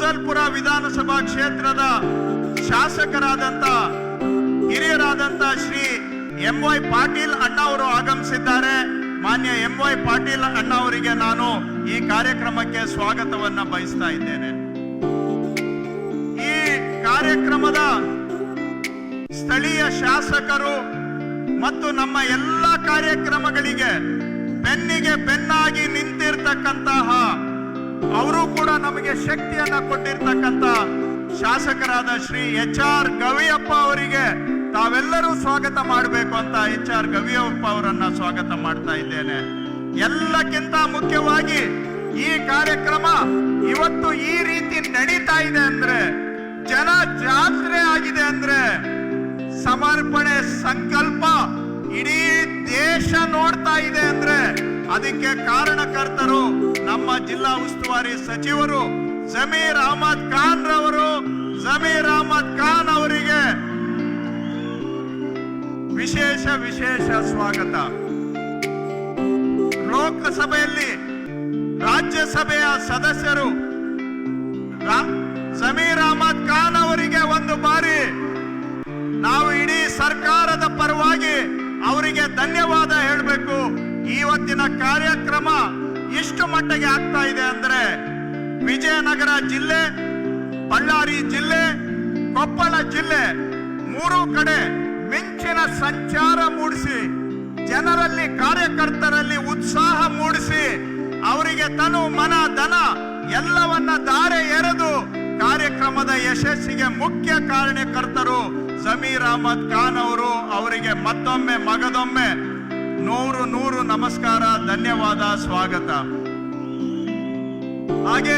ಅಫ್ಜಲ್ಪುರ ವಿಧಾನಸಭಾ ಕ್ಷೇತ್ರದ ಶಾಸಕರಾದಂತ ಹಿರಿಯರಾದಂತ ಶ್ರೀ ಎಂ.ವೈ. ಪಾಟೀಲ್ ಅಣ್ಣ ಅವರು ಆಗಮಿಸಿದ್ದಾರೆ. ಮಾನ್ಯ ಎಂ.ವೈ. ಪಾಟೀಲ್ ಅಣ್ಣ ಅವರಿಗೆ ನಾನು ಈ ಕಾರ್ಯಕ್ರಮಕ್ಕೆ ಸ್ವಾಗತವನ್ನ ಬಯಸ್ತಾ ಇದ್ದೇನೆ. ಈ ಕಾರ್ಯಕ್ರಮದ ಸ್ಥಳೀಯ ಶಾಸಕರು ಮತ್ತು ನಮ್ಮ ಎಲ್ಲ ಕಾರ್ಯಕ್ರಮಗಳಿಗೆ ಬೆನ್ನಿಗೆ ಬೆನ್ನಾಗಿ ನಿಂತಿರ್ತಕ್ಕಂತಹ, ಅವರು ಕೂಡ ನಮಗೆ ಶಕ್ತಿಯನ್ನ ಕೊಟ್ಟಿರ್ತಕ್ಕಂಥ ಶಾಸಕರಾದ ಶ್ರೀ ಎಚ್.ಆರ್. ಗವಿಯಪ್ಪ ಅವರಿಗೆ ತಾವೆಲ್ಲರೂ ಸ್ವಾಗತ ಮಾಡಬೇಕು ಅಂತ ಎಚ್.ಆರ್. ಗವಿಯಪ್ಪ ಅವರನ್ನ ಸ್ವಾಗತ ಮಾಡ್ತಾ ಇದ್ದೇನೆ. ಎಲ್ಲಕ್ಕಿಂತ ಮುಖ್ಯವಾಗಿ ಈ ಕಾರ್ಯಕ್ರಮ ಇವತ್ತು ಈ ರೀತಿ ನಡೀತಾ ಇದೆ ಅಂದ್ರೆ, ಜನ ಜಾತ್ರೆ ಆಗಿದೆ ಅಂದ್ರೆ, ಸಮರ್ಪಣೆ ಸಂಕಲ್ಪ ಇಡೀ ದೇಶ ನೋಡ್ತಾ ಇದೆ ಅಂದ್ರೆ ಅದಕ್ಕೆ ಕಾರಣಕರ್ತರು ನಮ್ಮ ಜಿಲ್ಲಾ ಉಸ್ತುವಾರಿ ಸಚಿವರು ಜಮೀರ್ ಅಹಮದ್ ಖಾನ್ ರವರು. ಜಮೀರ್ ಅಹಮದ್ ಖಾನ್ ಅವರಿಗೆ ವಿಶೇಷ ಸ್ವಾಗತ. ಲೋಕಸಭೆಯಲ್ಲಿ ರಾಜ್ಯಸಭೆಯ ಸದಸ್ಯರು ಜಮೀರ್ ಅಹಮದ್ ಖಾನ್ ಅವರಿಗೆ ಒಂದು ಬಾರಿ ನಾವು ಇಡೀ ಸರ್ಕಾರದ ಪರವಾಗಿ ಅವರಿಗೆ ಧನ್ಯವಾದ ಹೇಳಬೇಕು. ಇವತ್ತಿನ ಕಾರ್ಯಕ್ರಮ ಎಷ್ಟು ಮಟ್ಟಿಗೆ ಆಗ್ತಾ ಇದೆ ಅಂದ್ರೆ, ವಿಜಯನಗರ ಜಿಲ್ಲೆ, ಬಳ್ಳಾರಿ ಜಿಲ್ಲೆ, ಕೊಪ್ಪಳ ಜಿಲ್ಲೆ ಮೂರು ಕಡೆ ಮಿಂಚಿನ ಸಂಚಾರ ಮೂಡಿಸಿ, ಜನರಲ್ಲಿ ಕಾರ್ಯಕರ್ತರಲ್ಲಿ ಉತ್ಸಾಹ ಮೂಡಿಸಿ, ಅವರಿಗೆ ತನು ಮನ ಧನ ಎಲ್ಲವನ್ನ ಧಾರೆ ಎರೆದು ಕಾರ್ಯಕ್ರಮದ ಯಶಸ್ಸಿಗೆ ಮುಖ್ಯ ಕಾರಣಕರ್ತರು ಜಮೀರ್ ಅಹಮದ್ ಖಾನ್ ಅವರು. ಅವರಿಗೆ ಮತ್ತೊಮ್ಮೆ ಮಗದೊಮ್ಮೆ ನೂರು ನಮಸ್ಕಾರ, ಧನ್ಯವಾದ, ಸ್ವಾಗತ. ಹಾಗೆ